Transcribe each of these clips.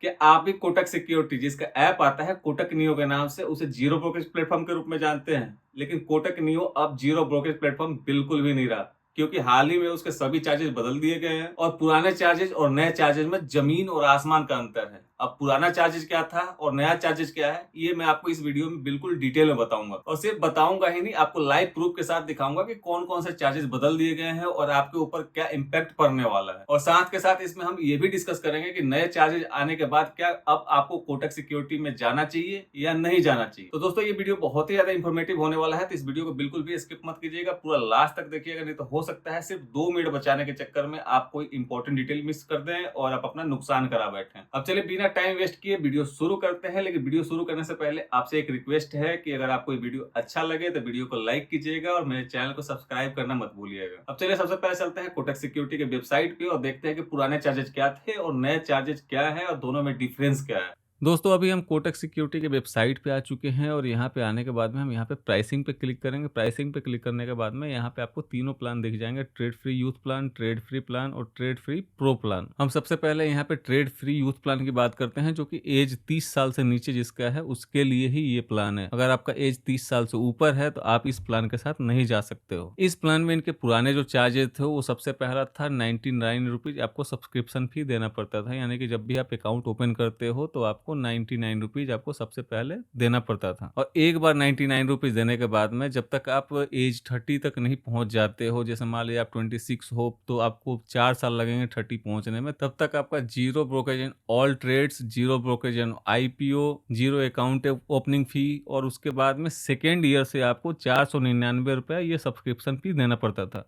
कि आप भी कोटक सिक्योरिटी जिसका ऐप आता है कोटक नियो के नाम से, उसे जीरो ब्रोकरेज प्लेटफॉर्म के रूप में जानते हैं। लेकिन कोटक नियो अब जीरो ब्रोकरेज प्लेटफॉर्म बिल्कुल भी नहीं रहा, क्योंकि हाल ही में उसके सभी चार्जेस बदल दिए गए हैं और पुराने चार्जेस और नए चार्जेस में जमीन और आसमान का अंतर है। अब पुराना चार्जेस क्या था और नया चार्जेस क्या है, ये मैं आपको इस वीडियो में बिल्कुल डिटेल में बताऊंगा। और सिर्फ बताऊंगा ही नहीं, आपको लाइव प्रूफ के साथ दिखाऊंगा कि कौन कौन से चार्जेस बदल दिए गए हैं और आपके ऊपर क्या इम्पैक्ट पड़ने वाला है। और साथ के साथ इसमें हम ये भी डिस्कस करेंगे कि नए चार्जेस आने के बाद क्या अब आपको कोटक सिक्योरिटी में जाना चाहिए या नहीं जाना चाहिए। तो दोस्तों, ये वीडियो बहुत ही ज्यादा इंफॉर्मेटिव होने वाला है, तो इस वीडियो को बिल्कुल भी स्किप मत कीजिएगा, पूरा लास्ट तक देखिएगा, नहीं तो हो सकता है सिर्फ 2 मिनट बचाने के चक्कर में आप कोई इंपॉर्टेंट डिटेल मिस कर दें और आप अपना नुकसान करा बैठे। अब चलिए बिना टाइम वेस्ट किए वीडियो शुरू करते हैं। लेकिन वीडियो शुरू करने से पहले आपसे एक रिक्वेस्ट है कि अगर आपको ये वीडियो अच्छा लगे तो वीडियो को लाइक कीजिएगा और मेरे चैनल को सब्सक्राइब करना मत भूलिएगा। अब चलिए सबसे पहले चलते हैं कोटक सिक्योरिटी के वेबसाइट पे और देखते हैं कि पुराने चार्जेस क्या थे और नए चार्जेस क्या है और दोनों में डिफरेंस क्या है। दोस्तों, अभी हम कोटक सिक्योरिटी के वेबसाइट पे आ चुके हैं और यहाँ पे आने के बाद में हम यहाँ पे प्राइसिंग पे क्लिक करेंगे। प्राइसिंग पे क्लिक करने के बाद में यहाँ पे आपको तीनों प्लान दिख जाएंगे, trade free youth plan, trade free plan और ट्रेड फ्री प्रो प्लान। हम सबसे पहले यहाँ पे ट्रेड फ्री यूथ प्लान की बात करते हैं, जो कि एज 30 साल से नीचे जिसका है उसके लिए ही ये प्लान है। अगर आपका एज 30 साल से ऊपर है तो आप इस प्लान के साथ नहीं जा सकते हो। इस प्लान में इनके पुराने जो चार्जेस थे वो सबसे पहला था 99 रुपीज, आपको सब्सक्रिप्शन फी देना पड़ता था, यानी कि जब भी आप अकाउंट ओपन करते हो तो आपको 99 रुपीज आपको सबसे पहले देना पड़ता था। और एक बार 99 रुपीज देने के बाद में जब तक आप एज 30 तक नहीं पहुंच जाते हो, जैसे मान लीजिए आप 26 हो तो आपको 4 साल लगेंगे 30 पहुंचने में, तब तक आपका zero brokerage in all trades, zero brokerage in IPO, zero account opening fee और उसके बाद में सेकेंड ईयर से आपको 499 रुपये ये सब्सक्रिप्शन फी देना पड़ता था।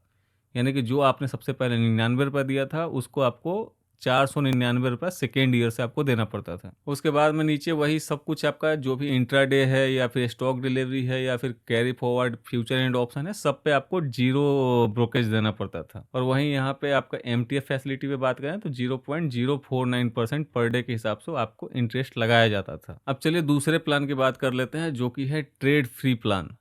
यानी कि जो आपने सबसे पहले 99 रुपये दिया था उसको आपको 499 रुपये सेकेंड ईयर से आपको देना पड़ता था। उसके बाद में नीचे वही सब कुछ आपका जो भी इंट्राडे है या फिर स्टॉक डिलीवरी है या फिर carry forward future and option है, सब पे आपको जीरो ब्रोकेज देना पड़ता था। और वहीं यहाँ पे आपका एमटीएफ फैसिलिटी पे बात करें तो 0.049% पर डे के हिसाब से आपको इंटरेस्ट लगाया जाता था। अब चलिए दूसरे प्लान की बात कर लेते हैं, जो कि है trade free plan.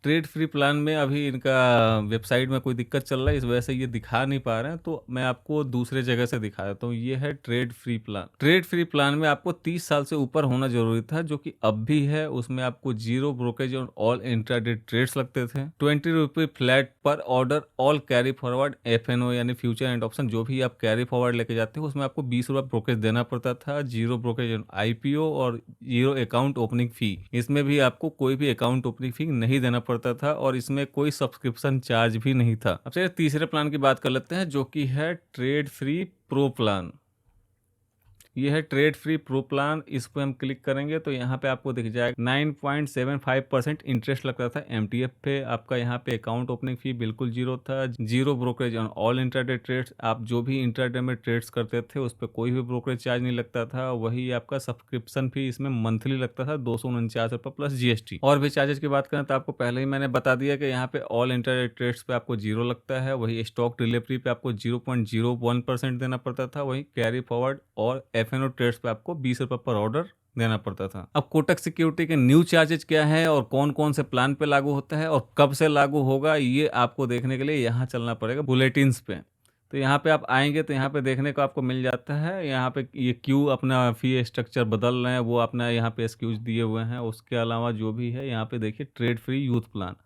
Trade free plan में अभी इनका वेबसाइट में कोई दिक्कत चल रहा है, इस वजह से ये दिखा नहीं पा रहे हैं, तो मैं आपको दूसरे जगह से दिखा देता हूँ। ये है trade free plan. Trade free plan में आपको 30 साल से ऊपर होना जरूरी था, जो कि अब भी है। उसमें आपको जीरो ब्रोकेज और ऑल इंट्राडे ट्रेड्स लगते थे, 20 रुपये फ्लैट पर order, all carry forward FnO यानी फ्यूचर एंड ऑप्शन जो भी आप कैरी फॉरवर्ड लेके जाते हो उसमें आपको 20 रुपये ब्रोकेज देना पड़ता था, जीरो ब्रोकेज आईपीओ और जीरो अकाउंट ओपनिंग फी। इसमें भी आपको कोई भी अकाउंट ओपनिंग फी नहीं देना पड़ता था और इसमें कोई सब्सक्रिप्शन चार्ज भी नहीं था। अब चलिए तीसरे प्लान की बात कर लेते हैं, जो कि है ट्रेड फ्री प्रो प्लान। ये है ट्रेड फ्री प्रो प्लान। इस पर हम क्लिक करेंगे तो यहाँ पे आपको दिख जाएगा 9.75% इंटरेस्ट लगता था एमटीएफ पे। आपका यहाँ पे अकाउंट ओपनिंग फी बिल्कुल जीरो था, zero brokerage on all intraday trades. आप जो भी इंट्राडे में ट्रेड्स करते थे उस पर कोई भी ब्रोकरेज चार्ज नहीं लगता था। वही आपका सब्सक्रिप्शन फी इसमें मंथली लगता था 249 रुपये प्लस जीएसटी। और भी चार्जेस की बात करें तो आपको पहले ही मैंने बता दिया कि यहाँ पे ऑल इंट्राडे ट्रेड्स पे आपको जीरो लगता है, वही स्टॉक डिलीवरी पे आपको 0.01% देना पड़ता था, वही कैरी फॉरवर्ड और एफएनओ ट्रेड्स पे आपको 20 रुपये पर ऑर्डर देना पड़ता था। अब कोटक सिक्योरिटी के न्यू चार्जेस क्या है और कौन कौन से प्लान पे लागू होता है और कब से लागू होगा, ये आपको देखने के लिए यहाँ चलना पड़ेगा बुलेटिन्स पे। तो यहाँ पे आप आएंगे तो यहाँ पे देखने को आपको मिल जाता है, यहाँ पे ये क्यों अपना फी स्ट्रक्चर बदल रहे हैं वो अपना यहाँ पे एक्सक्यूज दिए हुए हैं। उसके अलावा जो भी है यहाँ पे देखिए ट्रेड फ्री यूथ प्लान,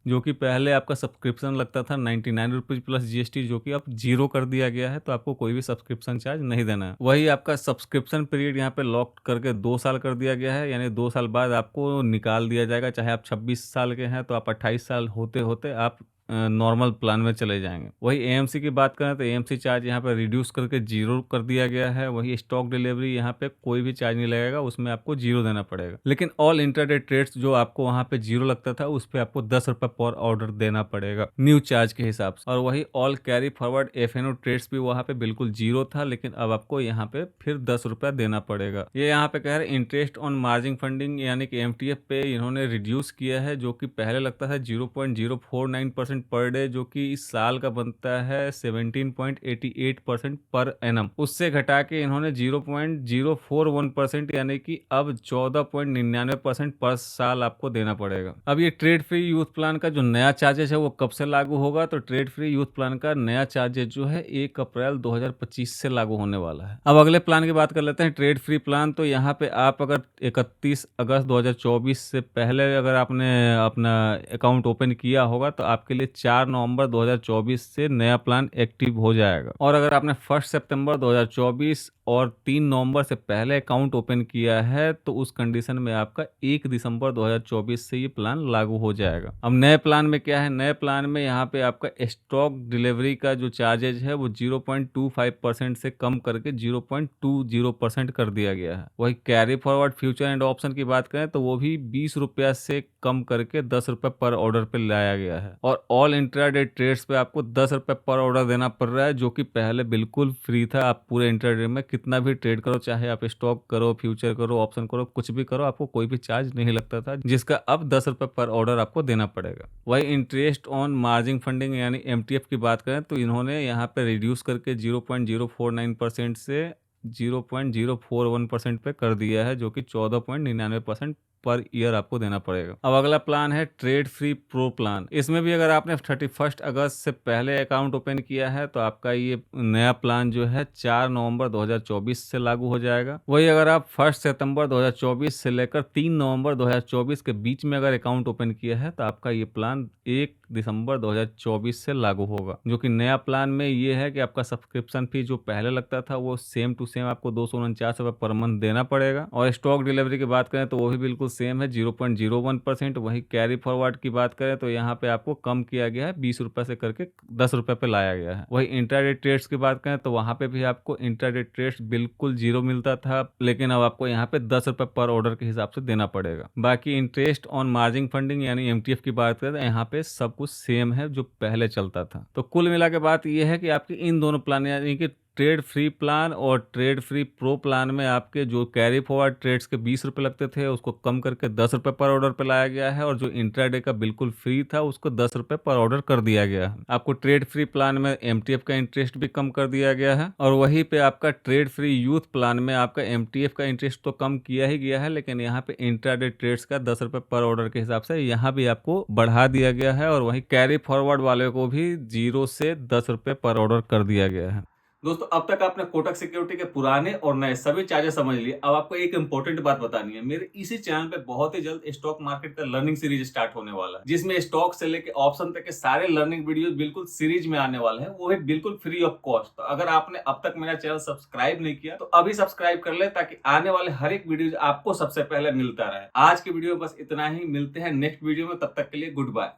जो कि पहले आपका सब्सक्रिप्शन लगता था 99 रुपीज प्लस जीएसटी, जो कि अब जीरो कर दिया गया है, तो आपको कोई भी सब्सक्रिप्शन चार्ज नहीं देना है। वही आपका सब्सक्रिप्शन पीरियड यहाँ पे लॉक करके 2 साल कर दिया गया है, यानी 2 साल बाद आपको निकाल दिया जाएगा। चाहे आप 26 साल के हैं तो आप 28 साल होते होते आप नॉर्मल प्लान में चले जाएंगे। वही एएमसी की बात करें तो एएमसी चार्ज यहाँ पे रिड्यूस करके जीरो कर दिया गया है। वही स्टॉक डिलीवरी यहाँ पे कोई भी चार्ज नहीं लगेगा, उसमें आपको जीरो देना पड़ेगा। लेकिन ऑल इंट्राडे ट्रेड्स जो आपको वहाँ पे जीरो लगता था उस पर आपको 10 रुपये पर ऑर्डर देना पड़ेगा न्यू चार्ज के हिसाब से। और वही all carry forward FnO trades भी वहाँ पे बिल्कुल जीरो था, लेकिन अब आपको यहाँ पे फिर 10 रुपया देना पड़ेगा। ये यहाँ पे कह रहे इंटरेस्ट ऑन मार्जिन फंडिंग यानी कि एमटीएफ पे इन्होंने रिड्यूस किया है, जो कि पहले लगता था 0.049% 4% पर डे, जो कि इस साल का बनता है 17.88% पर एनम, उससे घटा के इन्होंने 0.041% यानी कि अब 14.99% पर साल आपको देना पड़ेगा। अब ये ट्रेड फ्री यूथ प्लान का जो नया चार्जेस है वो कब से लागू होगा? तो ट्रेड फ्री यूथ प्लान का नया चार्जेस जो है 1 अप्रैल 2025 से लागू होने वाला है। अब अगले प्लान की बात कर लेते हैं, ट्रेड फ्री प्लान। तो यहाँ पे आप अगर 31 अगस्त 2024 से पहले अगर आपने अपना अकाउंट ओपन किया होगा तो आपके लिए 4 नवंबर 2024 से नया प्लान एक्टिव हो जाएगा। और अगर आपने 1 सितंबर 2024 और 3 नवंबर से पहले अकाउंट ओपन किया है तो उस कंडीशन में आपका 1 दिसंबर 2024 से ये प्लान लागू हो जाएगा। अब नए प्लान में क्या है? नए प्लान में यहाँ पे आपका स्टॉक डिलीवरी का जो चार्जेज है वो 0.25% से कम करके 0.20% कर दिया गया है। वही carry forward future and option की बात करें तो वो भी 20 रुपया से कम करके 10 रुपये पर ऑर्डर पे लाया गया है। और ऑल इंट्राडे ट्रेड्स पे आपको 10 रुपये पर ऑर्डर देना पड़ रहा है, जो कि पहले बिल्कुल फ्री था। आप पूरे इंट्राडे में कितना भी ट्रेड करो, चाहे आप स्टॉक करो, फ्यूचर करो, ऑप्शन करो, कुछ भी करो, आपको कोई भी चार्ज नहीं लगता था, जिसका अब 10 रुपये पर ऑर्डर आपको देना पड़ेगा। वही इंटरेस्ट ऑन मार्जिन फंडिंग यानी एमटीएफ की बात करें तो इन्होंने यहाँ पे रिड्यूस करके 0.049% से 0.041% पे कर दिया है, जो कि 14.99% पर ईयर आपको देना पड़ेगा। अब अगला प्लान है ट्रेड फ्री प्रो प्लान। इसमें भी अगर आपने 31 अगस्त से पहले अकाउंट ओपन किया है तो आपका ये नया प्लान जो है 4 नवंबर 2024 से लागू हो जाएगा। वही अगर आप 1 सितंबर 2024 से लेकर 3 नवंबर 2024 के बीच में अगर अकाउंट ओपन किया है तो आपका ये प्लान 1 दिसंबर 2024 से लागू होगा। जो कि नया प्लान में ये है कि आपका सब्सक्रिप्शन फी जो पहले लगता था वो सेम टू सेम आपको 249 रुपये पर मंथ देना पड़ेगा। और स्टॉक डिलीवरी की बात करें तो वो भी बिल्कुल सेम है, 0.01%। वही कैरी फॉरवर्ड की बात करें तो यहाँ पे आपको कम किया गया है, 20 रुपये से करके 10 रुपये पे लाया गया है। वही इंट्राडे ट्रेड्स की बात करें तो वहाँ पे भी आपको इंट्राडे ट्रेड्स बिल्कुल जीरो मिलता था, लेकिन अब आपको यहाँ पे 10 रुपये पर ऑर्डर के हिसाब से देना पड़ेगा। बाकी इंटरेस्ट ऑन मार्जिन फंडिंग यानी एमटीएफ की बात करें तो यहाँ पे सब कुछ सेम है जो पहले चलता था। तो कुल मिला के बात यह है कि आपकी इन दोनों प्लान यानी कि ट्रेड फ्री प्लान और ट्रेड फ्री प्रो प्लान में आपके जो कैरी फॉरवर्ड ट्रेड्स के 20 रुपये लगते थे उसको कम करके 10 रुपये पर ऑर्डर पे लाया गया है, और जो इंट्राडे का बिल्कुल फ्री था उसको 10 रुपये पर ऑर्डर कर दिया गया है। आपको ट्रेड फ्री प्लान में एमटीएफ का इंटरेस्ट भी कम कर दिया गया है, और वहीं पे आपका ट्रेड फ्री यूथ प्लान में आपका एमटीएफ का इंटरेस्ट तो कम किया ही गया है, लेकिन यहाँ पे इंट्राडे ट्रेड्स का 10 रुपये पर ऑर्डर के हिसाब से यहाँ भी आपको बढ़ा दिया गया है, और वहीं कैरी फॉरवर्ड वाले को भी 0 से 10 रुपये पर ऑर्डर कर दिया गया है। दोस्तों, अब तक आपने कोटक सिक्योरिटी के पुराने और नए सभी चार्जेस समझ लिए। अब आपको एक इंपॉर्टेंट बात बतानी है। मेरे इसी चैनल पे बहुत ही जल्द स्टॉक मार्केट का लर्निंग सीरीज स्टार्ट होने वाला है, जिसमें स्टॉक से लेके ऑप्शन तक के सारे लर्निंग वीडियो बिल्कुल सीरीज में आने वाले हैं, वो है बिल्कुल फ्री ऑफ कॉस्ट। तो अगर आपने अब तक मेरा चैनल सब्सक्राइब नहीं किया तो अभी सब्सक्राइब कर ले, ताकि आने वाले हर एक वीडियो आपको सबसे पहले मिलता रहे। आज की वीडियो बस इतना ही, मिलते हैं नेक्स्ट वीडियो में, तब तक के लिए गुड बाय।